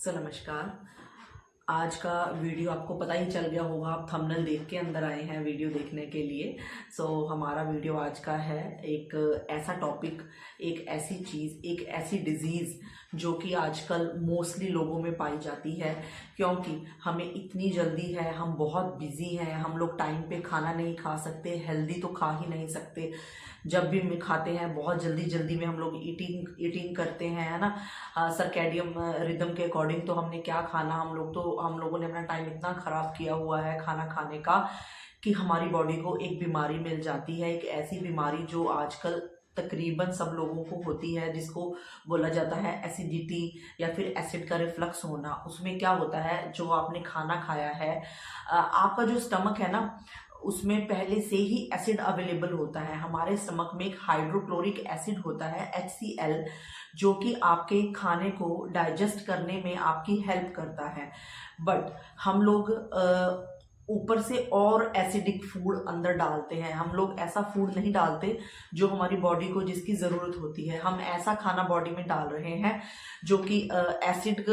नमस्कार। आज का वीडियो आपको पता ही चल गया होगा, आप थंबनेल देख के अंदर आए हैं वीडियो देखने के लिए। हमारा वीडियो आज का है एक ऐसा टॉपिक, एक ऐसी चीज़, एक ऐसी डिजीज़ जो कि आजकल मोस्टली लोगों में पाई जाती है। क्योंकि हमें इतनी जल्दी है, हम बहुत बिजी हैं, हम लोग टाइम पे खाना नहीं खा सकते, हेल्दी तो खा ही नहीं सकते। जब भी हम खाते हैं बहुत जल्दी जल्दी में हम लोग ईटिंग करते हैं, है ना। सर्कैडियम रिदम के अकॉर्डिंग तो हमने क्या खाना, हम लोगों ने अपना टाइम इतना ख़राब किया हुआ है खाना खाने का कि हमारी बॉडी को एक बीमारी मिल जाती है, एक ऐसी बीमारी जो आजकल तकरीबन सब लोगों को होती है, जिसको बोला जाता है एसिडिटी या फिर एसिड का रिफ्लक्स होना। उसमें क्या होता है, जो आपने खाना खाया है, आपका जो स्टमक है ना, उसमें पहले से ही एसिड अवेलेबल होता है। हमारे स्टमक में एक हाइड्रोक्लोरिक एसिड होता है HCl, जो कि आपके खाने को डाइजेस्ट करने में आपकी हेल्प करता है। बट हम लोग ऊपर से और एसिडिक फूड अंदर डालते हैं। हम लोग ऐसा फूड नहीं डालते जो हमारी बॉडी को जिसकी ज़रूरत होती है। हम ऐसा खाना बॉडी में डाल रहे हैं जो कि एसिड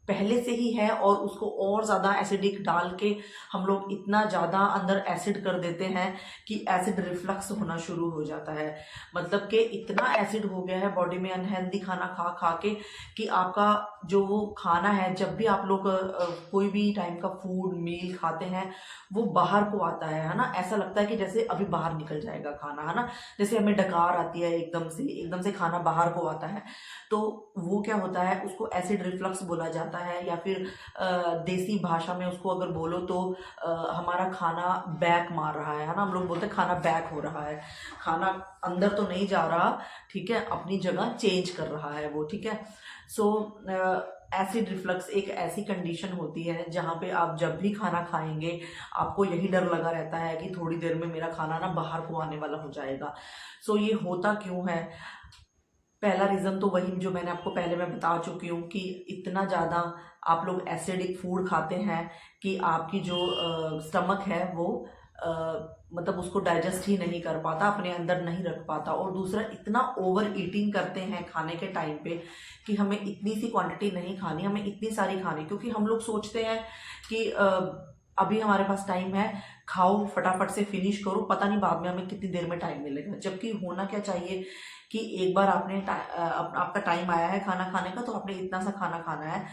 पहले से ही है, और उसको और ज़्यादा एसिडिक डाल के हम लोग इतना ज़्यादा अंदर एसिड कर देते हैं कि एसिड रिफ्लक्स होना शुरू हो जाता है। मतलब कि इतना एसिड हो गया है बॉडी में अनहेल्दी खाना खा खा के कि आपका जो वो खाना है, जब भी आप लोग कोई भी टाइम का फूड मील खाते हैं, वो बाहर को आता है ना। ऐसा लगता है कि जैसे अभी बाहर निकल जाएगा खाना, है ना। जैसे हमें डकार आती है, एकदम से खाना बाहर को आता है, तो वो क्या होता है, उसको एसिड रिफ्लक्स बोला जाता है। या फिर देसी भाषा में उसको अगर बोलो तो हमारा खाना बैक मार रहा है ना। हम लोग बोलते हैं खाना बैक हो रहा है, खाना अंदर तो नहीं जा रहा, ठीक है, अपनी जगह चेंज कर रहा है वो, ठीक है। एसिड रिफ्लक्स एक ऐसी कंडीशन होती है जहाँ पे आप जब भी खाना खाएंगे आपको यही डर लगा रहता है कि थोड़ी देर में मेरा खाना ना बाहर को आने वाला हो जाएगा। ये होता क्यों है? पहला रीज़न तो वही जो मैंने आपको पहले मैं बता चुकी हूँ कि इतना ज़्यादा आप लोग एसिडिक फूड खाते हैं कि आपकी जो स्टमक है वो मतलब उसको डाइजेस्ट ही नहीं कर पाता, अपने अंदर नहीं रख पाता। और दूसरा, इतना ओवर ईटिंग करते हैं खाने के टाइम पे कि हमें इतनी सी क्वांटिटी नहीं खानी, हमें इतनी सारी खानी, क्योंकि हम लोग सोचते हैं कि अभी हमारे पास टाइम है, खाओ फटाफट से फिनिश करो, पता नहीं बाद में हमें कितनी देर में टाइम मिलेगा। जबकि होना क्या चाहिए कि एक बार आपका टाइम आया है खाना खाने का, तो आपने इतना सा खाना खाना है।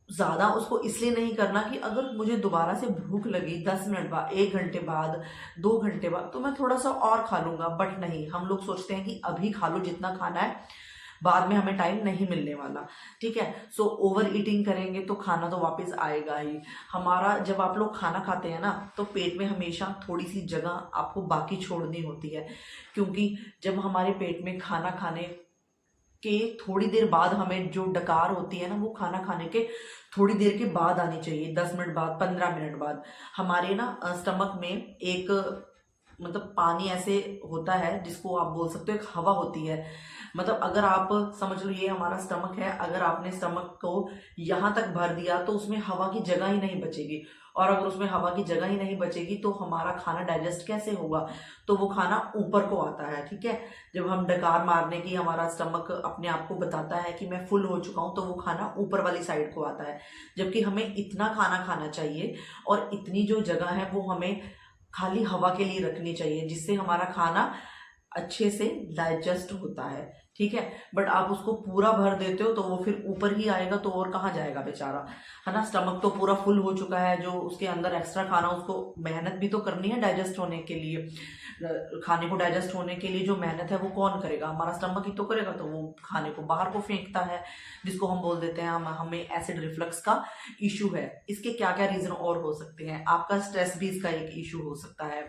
ज़्यादा उसको इसलिए नहीं करना कि अगर मुझे दोबारा से भूख लगी 10 मिनट बाद, 1 घंटे बाद, 2 घंटे बाद, तो मैं थोड़ा सा और खा लूँगा। बट नहीं, हम लोग सोचते हैं कि अभी खा लो जितना खाना है, बाद में हमें टाइम नहीं मिलने वाला, ठीक है। ओवर ईटिंग करेंगे तो खाना तो वापस आएगा ही हमारा। जब आप लोग खाना खाते हैं ना, तो पेट में हमेशा थोड़ी सी जगह आपको बाकी छोड़नी होती है, क्योंकि जब हमारे पेट में खाना खाने के थोड़ी देर बाद हमें जो डकार होती है ना, वो खाना खाने के थोड़ी देर के बाद आनी चाहिए, 10 मिनट बाद, 15 मिनट बाद। हमारे ना स्टमक में एक मतलब पानी ऐसे होता है जिसको आप बोल सकते हो एक हवा होती है। मतलब अगर आप समझ लो ये हमारा स्टमक है, अगर आपने स्टमक को यहाँ तक भर दिया तो उसमें हवा की जगह ही नहीं बचेगी, और अगर उसमें हवा की जगह ही नहीं बचेगी तो हमारा खाना डाइजेस्ट कैसे होगा? तो वो खाना ऊपर को आता है, ठीक है। जब हम डकार मारने की हमारा स्टमक अपने आप को बताता है कि मैं फुल हो चुका हूँ, तो वो खाना ऊपर वाली साइड को आता है। जबकि हमें इतना खाना खाना चाहिए, और इतनी जो जगह है वो हमें खाली हवा के लिए रखनी चाहिए, जिससे हमारा खाना अच्छे से डाइजेस्ट होता है, ठीक है। बट आप उसको पूरा भर देते हो तो वो फिर ऊपर ही आएगा, तो और कहाँ जाएगा बेचारा, है ना। स्टमक तो पूरा फुल हो चुका है, जो उसके अंदर एक्स्ट्रा खाना, उसको मेहनत भी तो करनी है डाइजेस्ट होने के लिए। खाने को डाइजेस्ट होने के लिए जो मेहनत है वो कौन करेगा? हमारा स्टमक ही तो करेगा। तो वो खाने को बाहर को फेंकता है, जिसको हम बोल देते हैं हमें एसिड रिफ्लक्स का इशू है। इसके क्या क्या रीजन और हो सकते हैं? आपका स्ट्रेस भी इसका एक इशू हो सकता है,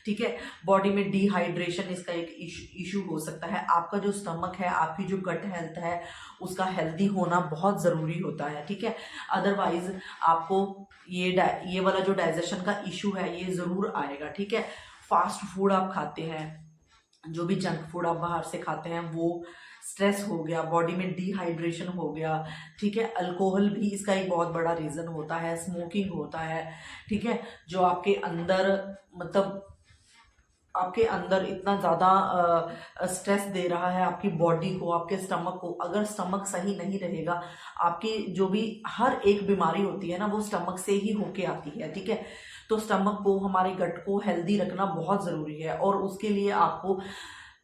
ठीक है। बॉडी में डिहाइड्रेशन इसका एक इशू हो सकता है। आपका जो स्टमक है, आपकी जो गट हेल्थ है, उसका हेल्दी होना बहुत ज़रूरी होता है, ठीक है। अदरवाइज आपको ये वाला जो डाइजेशन का इशू है ये ज़रूर आएगा, ठीक है। फास्ट फूड आप खाते हैं, जो भी जंक फूड आप बाहर से खाते हैं, वो स्ट्रेस हो गया, बॉडी में डिहाइड्रेशन हो गया, ठीक है। अल्कोहल भी इसका एक बहुत बड़ा रीज़न होता है, स्मोकिंग होता है, ठीक है। जो आपके अंदर मतलब आपके अंदर इतना ज़्यादा स्ट्रेस दे रहा है आपकी बॉडी को, आपके स्टमक को। अगर स्टमक सही नहीं रहेगा, आपकी जो भी हर एक बीमारी होती है ना वो स्टमक से ही होके आती है, ठीक है। तो स्टमक को, हमारे गट को हेल्दी रखना बहुत ज़रूरी है, और उसके लिए आपको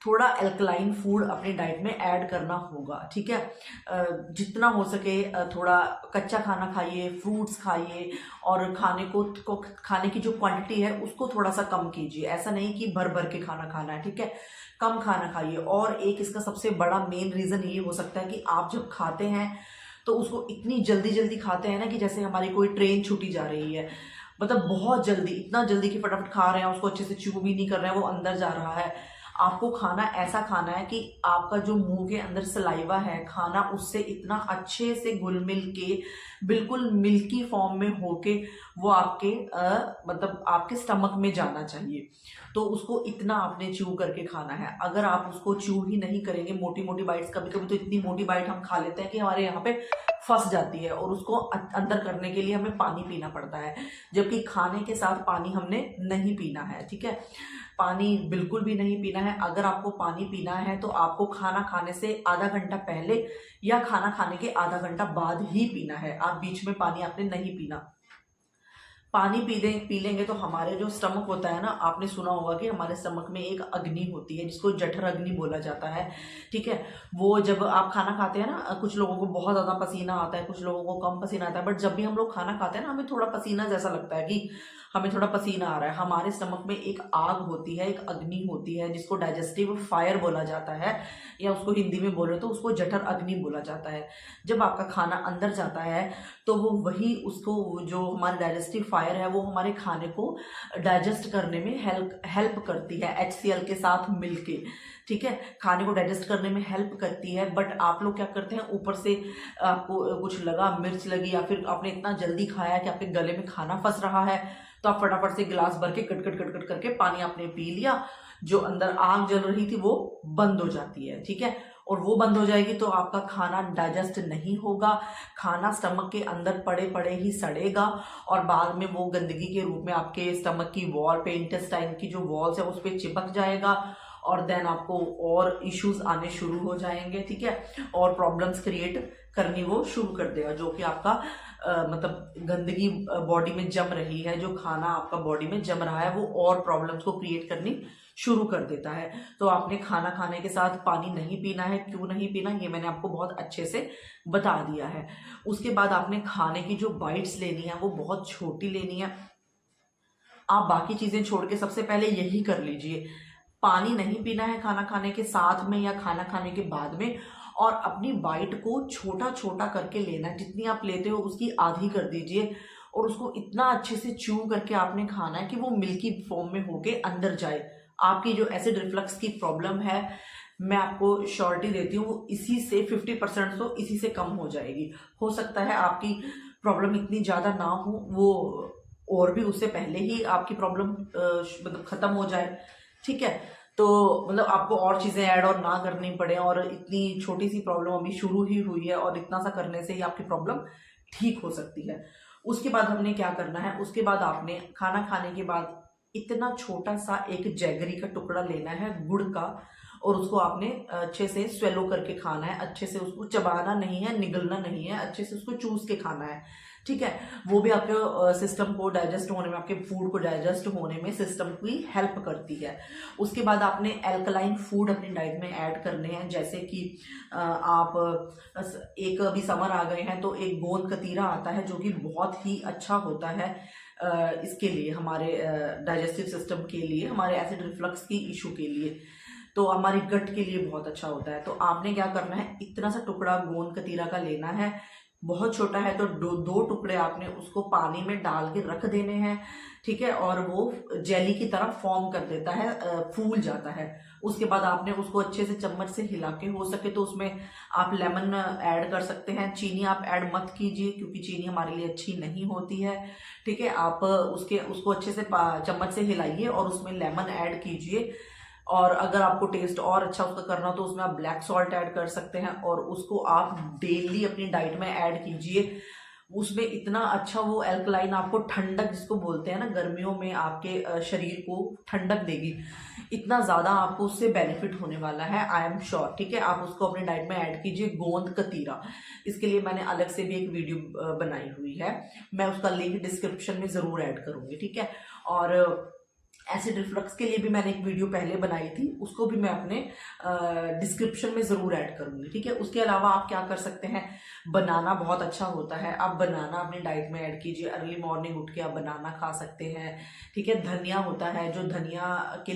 थोड़ा एल्कलाइन फूड अपनी डाइट में ऐड करना होगा, ठीक है। जितना हो सके थोड़ा कच्चा खाना खाइए, फ्रूट्स खाइए, और खाने की जो क्वांटिटी है उसको थोड़ा सा कम कीजिए। ऐसा नहीं कि भर भर के खाना खाना है, ठीक है। कम खाना खाइए। और एक इसका सबसे बड़ा मेन रीज़न ये हो सकता है कि आप जब खाते हैं तो उसको इतनी जल्दी जल्दी खाते हैं ना कि जैसे हमारी कोई ट्रेन छूटी जा रही है, मतलब बहुत जल्दी, इतना जल्दी कि फटाफट खा रहे हैं, उसको अच्छे से च्यू भी नहीं कर रहे हैं, वो अंदर जा रहा है। आपको खाना ऐसा खाना है कि आपका जो मुंह के अंदर सलाइवा है, खाना उससे इतना अच्छे से घुल मिल के बिल्कुल मिल्की फॉर्म में होके वो आपके मतलब आपके स्टमक में जाना चाहिए। तो उसको इतना आपने च्यू करके खाना है। अगर आप उसको च्यू ही नहीं करेंगे, मोटी मोटी बाइट्स, कभी कभी तो इतनी मोटी बाइट हम खा लेते हैं कि हमारे यहाँ पे फंस जाती है, और उसको अंदर करने के लिए हमें पानी पीना पड़ता है, जबकि खाने के साथ पानी हमने नहीं पीना है, ठीक है। पानी बिल्कुल भी नहीं पीना है। अगर आपको पानी पीना है तो आपको खाना खाने से आधा घंटा पहले या खाना खाने के आधा घंटा बाद ही पीना है। आप बीच में पानी आपने नहीं पीना। पानी पी लेंगे तो हमारे जो स्टमक होता है ना, आपने सुना होगा कि हमारे स्टमक में एक अग्नि होती है जिसको जठर अग्नि बोला जाता है, ठीक है। वो जब आप खाना खाते हैं ना, कुछ लोगों को बहुत ज़्यादा पसीना आता है, कुछ लोगों को कम पसीना आता है, बट जब भी हम लोग खाना खाते हैं ना, हमें थोड़ा पसीना जैसा लगता है कि हमें थोड़ा पसीना आ रहा है। हमारे स्टमक में एक आग होती है, एक अग्नि होती है जिसको डाइजेस्टिव फायर बोला जाता है, या उसको हिंदी में बोले तो उसको जठर अग्नि बोला जाता है। जब आपका खाना अंदर जाता है तो वो वही उसको, जो हमारी डाइजेस्टिव फायर है, वो हमारे खाने को डाइजेस्ट करने में हेल्प करती है, HCl के साथ मिलके, ठीक है। खाने को डाइजेस्ट करने में हेल्प करती है। बट आप लोग क्या करते हैं, ऊपर से आपको कुछ लगा, मिर्च लगी, या फिर आपने इतना जल्दी खाया कि आपके गले में खाना फंस रहा है, तो आप फटाफट से गिलास भर के कट कट कट कट करके पानी आपने पी लिया। जो अंदर आग जल रही थी वो बंद हो जाती है, ठीक है। और वो बंद हो जाएगी तो आपका खाना डाइजेस्ट नहीं होगा, खाना स्टमक के अंदर पड़े पड़े ही सड़ेगा, और बाद में वो गंदगी के रूप में आपके स्टमक की वॉल पे, इंटेस्टाइन की जो वॉल्स है उस पर चिपक जाएगा, और देन आपको और इश्यूज आने शुरू हो जाएंगे, ठीक है। और प्रॉब्लम्स क्रिएट करनी वो शुरू कर देगा, जो कि आपका मतलब गंदगी बॉडी में जम रही है, जो खाना आपका बॉडी में जम रहा है, वो और प्रॉब्लम्स को क्रिएट करनी शुरू कर देता है। तो आपने खाना खाने के साथ पानी नहीं पीना है। क्यों नहीं पीना, ये मैंने आपको बहुत अच्छे से बता दिया है। उसके बाद आपने खाने की जो बाइट्स लेनी है वो बहुत छोटी लेनी है। आप बाकी चीजें छोड़ के सबसे पहले यही कर लीजिए। पानी नहीं पीना है खाना खाने के साथ में या खाना खाने के बाद में, और अपनी बाइट को छोटा छोटा करके लेना है। जितनी आप लेते हो उसकी आधी कर दीजिए, और उसको इतना अच्छे से च्यू करके आपने खाना है कि वो मिल्की फॉर्म में होके अंदर जाए। आपकी जो एसिड रिफ्लक्स की प्रॉब्लम है, मैं आपको श्योरिटी देती हूँ, वो इसी से 50% तो इसी से कम हो जाएगी। हो सकता है आपकी प्रॉब्लम इतनी ज़्यादा ना हो, वो और भी उससे पहले ही आपकी प्रॉब्लम मतलब खत्म हो जाए, ठीक है। तो मतलब आपको और चीज़ें ऐड और ना करनी पड़े, और इतनी छोटी सी प्रॉब्लम अभी शुरू ही हुई है, और इतना सा करने से ही आपकी प्रॉब्लम ठीक हो सकती है। उसके बाद हमने क्या करना है, उसके बाद आपने खाना खाने के बाद इतना छोटा सा एक जैगरी का टुकड़ा लेना है गुड़ का, और उसको आपने अच्छे से स्वेलो करके खाना है। अच्छे से उसको चबाना नहीं है, निगलना नहीं है, अच्छे से उसको चूस के खाना है, ठीक है। वो भी आपके सिस्टम को डाइजेस्ट होने में, आपके फूड को डाइजेस्ट होने में सिस्टम की हेल्प करती है। उसके बाद आपने एल्कलाइन फूड अपनी डाइट में ऐड करने हैं, जैसे कि आप एक अभी समर आ गए हैं तो एक गोंद कतीरा आता है जो कि बहुत ही अच्छा होता है इसके लिए, हमारे डाइजेस्टिव सिस्टम के लिए, हमारे एसिड रिफ्लक्स की इशू के लिए, तो हमारी गट के लिए बहुत अच्छा होता है। तो आपने क्या करना है, इतना सा टुकड़ा गोंद कतीरा का लेना है। बहुत छोटा है तो दो टुकड़े आपने उसको पानी में डाल के रख देने हैं, ठीक है। और वो जेली की तरह फॉर्म कर देता है, फूल जाता है। उसके बाद आपने उसको अच्छे से चम्मच से हिला के, हो सके तो उसमें आप लेमन ऐड कर सकते हैं। चीनी आप ऐड मत कीजिए क्योंकि चीनी हमारे लिए अच्छी नहीं होती है, ठीक है। आप उसको अच्छे से चम्मच से हिलाइए और उसमें लेमन ऐड कीजिए। और अगर आपको टेस्ट और अच्छा उसका करना हो तो उसमें आप ब्लैक सॉल्ट ऐड कर सकते हैं, और उसको आप डेली अपनी डाइट में ऐड कीजिए। उसमें इतना अच्छा वो एल्कलाइन आपको ठंडक जिसको बोलते हैं ना, गर्मियों में आपके शरीर को ठंडक देगी, इतना ज़्यादा आपको उससे बेनिफिट होने वाला है, आई एम श्योर। ठीक है, आप उसको अपने डाइट में ऐड कीजिए, गोंद कतीरा। इसके लिए मैंने अलग से भी एक वीडियो बनाई हुई है, मैं उसका लिंक डिस्क्रिप्शन में ज़रूर ऐड करूँगी। ठीक है, और एसिड रिफ्लक्स के लिए भी मैंने एक वीडियो पहले बनाई थी, उसको भी मैं अपने डिस्क्रिप्शन में ज़रूर ऐड करूँगी। ठीक है, उसके अलावा आप क्या कर सकते हैं, बनाना बहुत अच्छा होता है, आप बनाना अपनी डाइट में ऐड कीजिए, अर्ली मॉर्निंग उठ के आप बनाना खा सकते हैं। ठीक है, धनिया होता है, जो धनिया के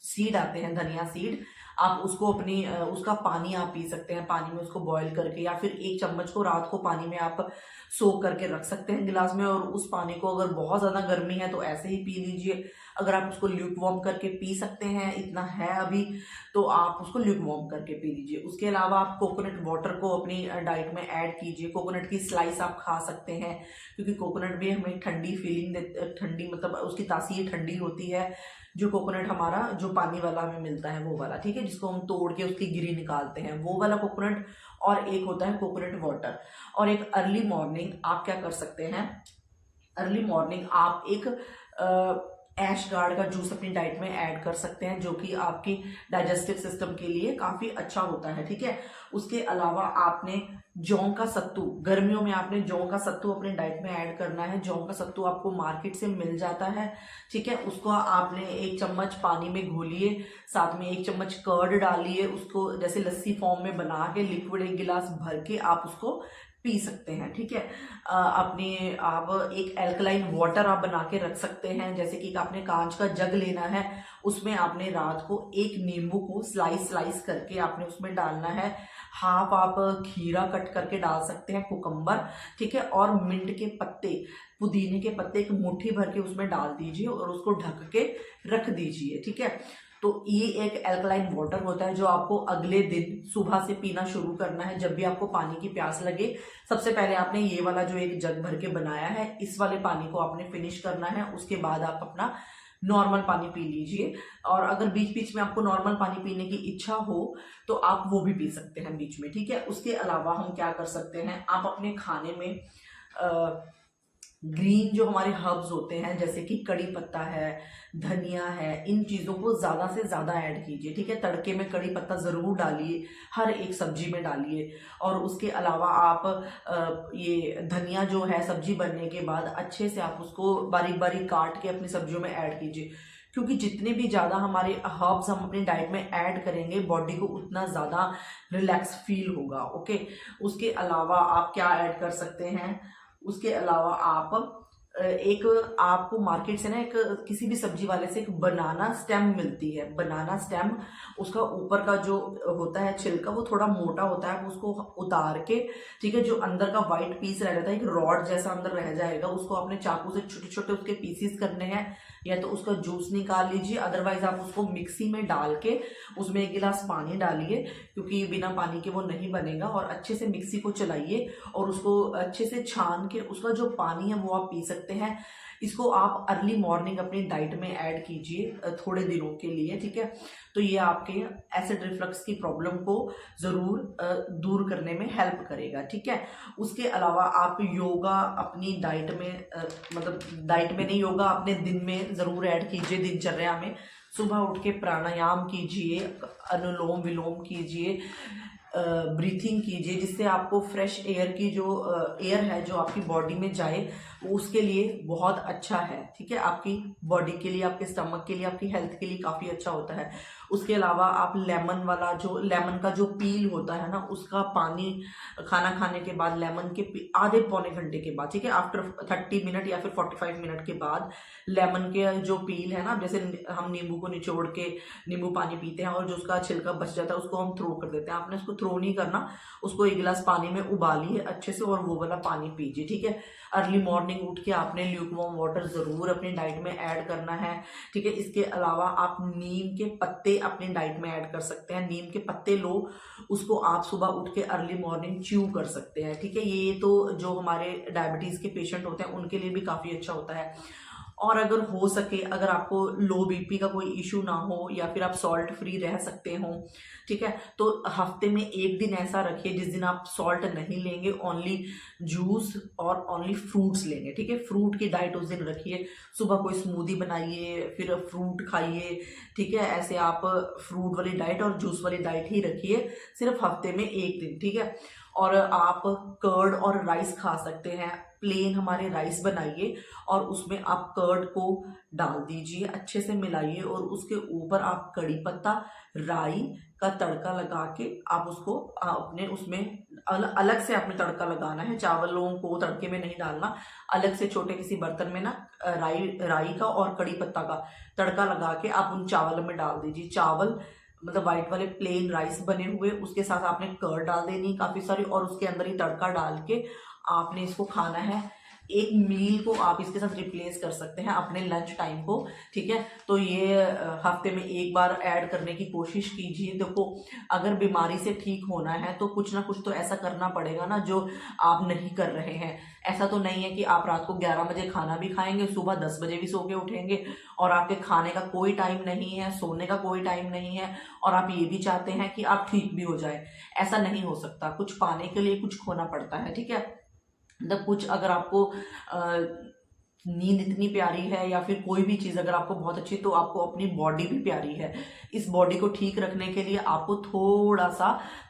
सीड आते हैं, धनिया सीड, आप उसको अपनी उसका पानी आप पी सकते हैं, पानी में उसको बॉईल करके, या फिर 1 चम्मच को रात को पानी में आप सोक करके रख सकते हैं गिलास में, और उस पानी को अगर बहुत ज़्यादा गर्मी है तो ऐसे ही पी लीजिए। अगर आप उसको ल्यूक वार्म करके पी सकते हैं, इतना है अभी, तो आप उसको ल्यूक वार्म करके पी लीजिए। उसके अलावा आप कोकोनट वाटर को अपनी डाइट में ऐड कीजिए, कोकोनट की स्लाइस आप खा सकते हैं, क्योंकि कोकोनट भी हमें ठंडी फीलिंग देते, ठंडी मतलब उसकी तासीर ठंडी होती है, जो कोकोनट हमारा जो पानी वाला हमें मिलता है वो वाला। ठीक है, जिसको हम तोड़ के उसकी गिरी निकालते हैं, वो वाला कोकोनट, और एक होता है कोकोनट वाटर। और एक अर्ली मॉर्निंग आप क्या कर सकते हैं, अर्ली मॉर्निंग आप एक ऐश गार्ड का जूस अपनी डाइट में ऐड कर सकते हैं, जो कि आपकी डाइजेस्टिव सिस्टम के लिए काफ़ी अच्छा होता है। ठीक है, उसके अलावा आपने जौ का सत्तू, गर्मियों में आपने जौ का सत्तू अपने डाइट में ऐड करना है। जौ का सत्तू आपको मार्केट से मिल जाता है। ठीक है, उसको आपने 1 चम्मच पानी में घोलिए, साथ में 1 चम्मच कर्ड डालिए, उसको जैसे लस्सी फॉर्म में बना के लिक्विड 1 गिलास भर के आप उसको पी सकते हैं। ठीक है, अपने आप एक एल्कलाइन वाटर आप बना के रख सकते हैं, जैसे कि आपने कांच का जग लेना है, उसमें आपने रात को 1 नींबू को स्लाइस करके आपने उसमें डालना है, हाफ आप खीरा कट करके डाल सकते हैं, कुकम्बर। ठीक है, और मिंट के पत्ते, पुदीने के पत्ते 1 मुट्ठी भर के उसमें डाल दीजिए और उसको ढक के रख दीजिए। ठीक है, तो ये एक एल्कलाइन वाटर होता है जो आपको अगले दिन सुबह से पीना शुरू करना है। जब भी आपको पानी की प्यास लगे, सबसे पहले आपने ये वाला जो एक जग भर के बनाया है, इस वाले पानी को आपने फिनिश करना है। उसके बाद आप अपना नॉर्मल पानी पी लीजिए, और अगर बीच बीच में आपको नॉर्मल पानी पीने की इच्छा हो तो आप वो भी पी सकते हैं बीच में। ठीक है, उसके अलावा हम क्या कर सकते हैं, आप अपने खाने में ग्रीन जो हमारे हर्ब्स होते हैं, जैसे कि कड़ी पत्ता है, धनिया है, इन चीज़ों को ज़्यादा से ज़्यादा ऐड कीजिए। ठीक है, तड़के में कड़ी पत्ता ज़रूर डालिए, हर एक सब्जी में डालिए। और उसके अलावा आप ये धनिया जो है सब्जी बनने के बाद अच्छे से आप उसको बारीक बारीक काट के अपनी सब्जियों में ऐड कीजिए, क्योंकि जितने भी ज़्यादा हमारे हर्ब्स हम अपनी डाइट में ऐड करेंगे, बॉडी को उतना ज़्यादा रिलैक्स फील होगा। ओके, उसके अलावा आप क्या ऐड कर सकते हैं, उसके अलावा आप एक आपको मार्केट से ना एक किसी भी सब्जी वाले से एक बनाना स्टेम मिलती है, बनाना स्टेम, उसका ऊपर का जो होता है छिलका वो थोड़ा मोटा होता है, उसको उतार के, ठीक है, जो अंदर का व्हाइट पीस रह जाता है, एक रॉड जैसा अंदर रह जाएगा, उसको अपने चाकू से छोटे छोटे उसके पीसीस करने हैं, या तो उसका जूस निकाल लीजिए, अदरवाइज आप उसको मिक्सी में डाल के उसमें 1 गिलास पानी डालिए, क्योंकि बिना पानी के वो नहीं बनेगा, और अच्छे से मिक्सी को चलाइए और उसको अच्छे से छान के उसका जो पानी है वो आप पी सकते हैं। इसको आप अर्ली मॉर्निंग अपनी डाइट में ऐड कीजिए थोड़े दिनों के लिए। ठीक है, तो ये आपके एसिड रिफ्लक्स की प्रॉब्लम को ज़रूर दूर करने में हेल्प करेगा। ठीक है, उसके अलावा आप योगा अपनी डाइट में मतलब डाइट में नहीं, योगा अपने दिन में ज़रूर ऐड कीजिए, दिनचर्या में। सुबह उठ के प्राणायाम कीजिए, अनुलोम विलोम कीजिए, ब्रीथिंग कीजिए, जिससे आपको फ्रेश एयर की जो एयर है जो आपकी बॉडी में जाए, वो उसके लिए बहुत अच्छा है। ठीक है, आपकी बॉडी के लिए, आपके स्टमक के लिए, आपकी हेल्थ के लिए काफ़ी अच्छा होता है। उसके अलावा आप लेमन वाला जो लेमन का जो पील होता है ना, उसका पानी खाना खाने के बाद, लेमन के आधे पौने घंटे के बाद, ठीक है, आफ्टर 30 मिनट या फिर 45 मिनट के बाद, लेमन के जो पील है ना, जैसे हम नींबू को निचोड़ के नींबू पानी पीते हैं और जो उसका छिलका बच जाता है उसको हम थ्रो कर देते हैं, आपने उसको थ्रो नहीं करना, उसको 1 गिलास पानी में उबालिए अच्छे से और वो वाला पानी पीजिए। ठीक है, अर्ली मॉर्निंग उठ के आपने ल्यूकवार्म वाटर ज़रूर अपनी डाइट में ऐड करना है। ठीक है, इसके अलावा आप नीम के पत्ते अपनी डाइट में ऐड कर सकते हैं। नीम के पत्ते लो, उसको आप सुबह उठ के अर्ली मॉर्निंग च्यू कर सकते हैं। ठीक है, ये तो जो हमारे डायबिटीज़ के पेशेंट होते हैं उनके लिए भी काफ़ी अच्छा होता है। और अगर हो सके, अगर आपको लो बीपी का कोई इशू ना हो या फिर आप सॉल्ट फ्री रह सकते हो, ठीक है, तो हफ्ते में एक दिन ऐसा रखिए जिस दिन आप सॉल्ट नहीं लेंगे, ओनली जूस और ओनली फ्रूट्स लेंगे, ठीक है। फ्रूट की डाइट उस दिन रखिए, सुबह कोई स्मूदी बनाइए, फिर फ्रूट खाइए, ठीक है। ऐसे आप फ्रूट वाली डाइट और जूस वाली डाइट ही रखिए सिर्फ हफ्ते में एक दिन, ठीक है। और आप कर्ड और राइस खा सकते हैं। प्लेन हमारे राइस बनाइए और उसमें आप कर्ड को डाल दीजिए, अच्छे से मिलाइए और उसके ऊपर आप कड़ी पत्ता, राई का तड़का लगा के आप उसको अपने उसमें अलग से आपने तड़का लगाना है। चावलों को तड़के में नहीं डालना, अलग से छोटे किसी बर्तन में ना राई का और कड़ी पत्ता का तड़का लगा के आप उन चावलों में डाल दीजिए। चावल मतलब वाइट वाले प्लेन राइस बने हुए, उसके साथ आपने कर्ड डाल देनी काफ़ी सारी और उसके अंदर ही तड़का डाल के आपने इसको खाना है। एक मील को आप इसके साथ रिप्लेस कर सकते हैं अपने लंच टाइम को, ठीक है। तो ये हफ्ते में एक बार ऐड करने की कोशिश कीजिए। देखो, अगर बीमारी से ठीक होना है तो कुछ ना कुछ तो ऐसा करना पड़ेगा ना जो आप नहीं कर रहे हैं। ऐसा तो नहीं है कि आप रात को 11 बजे खाना भी खाएंगे, सुबह 10 बजे भी सो के उठेंगे और आपके खाने का कोई टाइम नहीं है, सोने का कोई टाइम नहीं है और आप ये भी चाहते हैं कि आप ठीक भी हो जाए। ऐसा नहीं हो सकता, कुछ पाने के लिए कुछ खोना पड़ता है, ठीक है। मतलब कुछ अगर आपको नींद इतनी प्यारी है या फिर कोई भी चीज़ अगर आपको बहुत अच्छी, तो आपको अपनी बॉडी भी प्यारी है। इस बॉडी को ठीक रखने के लिए आपको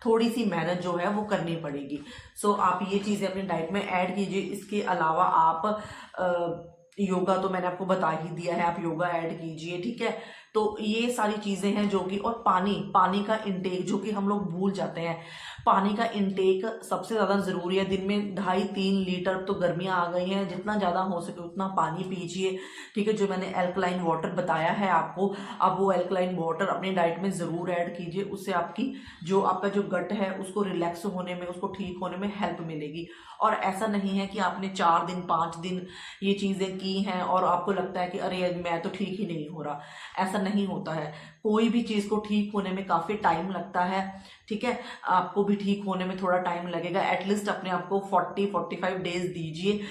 थोड़ी सी मेहनत जो है वो करनी पड़ेगी। सो आप ये चीज़ें अपनी डाइट में ऐड कीजिए। इसके अलावा आप योगा तो मैंने आपको बता ही दिया है, आप योगा ऐड कीजिए, ठीक है। तो ये सारी चीज़ें हैं जो कि, और पानी का इंटेक जो कि हम लोग भूल जाते हैं। पानी का इंटेक सबसे ज़्यादा ज़रूरी है। दिन में 2.5-3 लीटर, तो गर्मियाँ आ गई हैं, जितना ज़्यादा हो सके उतना पानी पीजिए, ठीक है। जो मैंने एल्कलाइन वाटर बताया है आपको, आप वो एल्कलाइन वाटर अपनी डाइट में ज़रूर ऐड कीजिए। उससे आपका जो गट है उसको रिलैक्स होने में, उसको ठीक होने में हेल्प मिलेगी। और ऐसा नहीं है कि आपने 4 दिन 5 दिन ये चीज़ें की हैं और आपको लगता है कि अरे मैं तो ठीक ही नहीं हो रहा। ऐसा नहीं होता है। कोई भी चीज़ को ठीक होने में काफ़ी टाइम लगता है, ठीक है। आपको भी ठीक होने में थोड़ा टाइम लगेगा। एटलीस्ट अपने आप को 40-45 डेज दीजिए।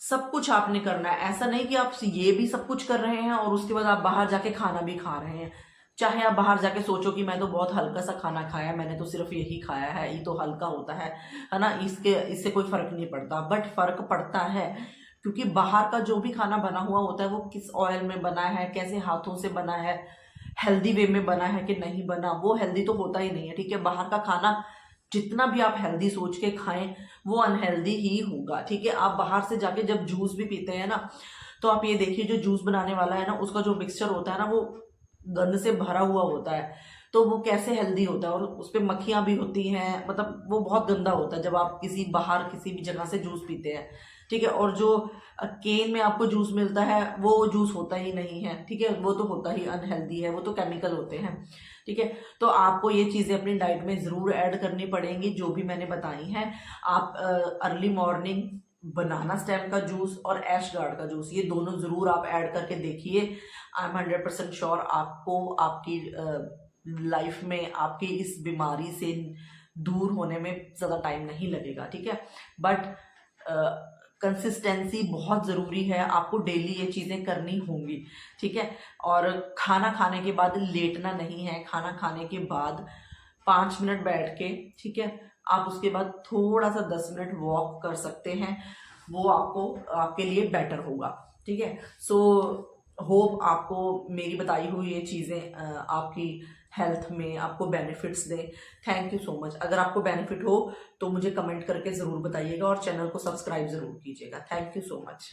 सब कुछ आपने करना है। ऐसा नहीं कि आप ये भी सब कुछ कर रहे हैं और उसके बाद आप बाहर जाके खाना भी खा रहे हैं। चाहे आप बाहर जाके सोचो कि मैं तो बहुत हल्का सा खाना खाया, मैंने तो सिर्फ यही खाया है, ये तो हल्का होता है ना, इससे कोई फर्क नहीं पड़ता। बट फर्क पड़ता है, क्योंकि बाहर का जो भी खाना बना हुआ होता है वो किस ऑयल में बना है, कैसे हाथों से बना है, हेल्दी वे में बना है कि नहीं बना, वो हेल्दी तो होता ही नहीं है, ठीक है। बाहर का खाना जितना भी आप हेल्दी सोच के खाएं वो अनहेल्दी ही होगा, ठीक है। आप बाहर से जाके जब जूस भी पीते हैं ना, तो आप ये देखिए जो जूस बनाने वाला है ना, उसका जो मिक्सचर होता है ना वो गंद से भरा हुआ होता है, तो वो कैसे हेल्दी होता है। और उस पर मक्खियाँ भी होती हैं, मतलब वो बहुत गंदा होता है जब आप बाहर किसी भी जगह से जूस पीते हैं, ठीक है। और जो केन में आपको जूस मिलता है वो जूस होता ही नहीं है, ठीक है, वो तो होता ही अनहेल्दी है, वो तो केमिकल होते हैं, ठीक है। तो आपको ये चीज़ें अपनी डाइट में ज़रूर ऐड करनी पड़ेंगी जो भी मैंने बताई हैं। आप अर्ली मॉर्निंग बनाना स्टेम का जूस और ऐश गार्ड का जूस, ये दोनों ज़रूर आप ऐड करके देखिए। आई एम 100% श्योर आपको आपकी लाइफ में आपकी इस बीमारी से दूर होने में ज़्यादा टाइम नहीं लगेगा, ठीक है। बट कंसिस्टेंसी बहुत ज़रूरी है, आपको डेली ये चीज़ें करनी होंगी, ठीक है। और खाना खाने के बाद लेटना नहीं है। खाना खाने के बाद 5 मिनट बैठ के, ठीक है, आप उसके बाद थोड़ा सा 10 मिनट वॉक कर सकते हैं, वो आपके लिए बेटर होगा, ठीक है। सो होप आपको मेरी बताई हुई ये चीज़ें आपकी हेल्थ में आपको बेनिफिट्स दें। Thank you so much. अगर आपको बेनिफिट हो तो मुझे कमेंट करके ज़रूर बताइएगा और चैनल को सब्सक्राइब ज़रूर कीजिएगा। Thank you so much.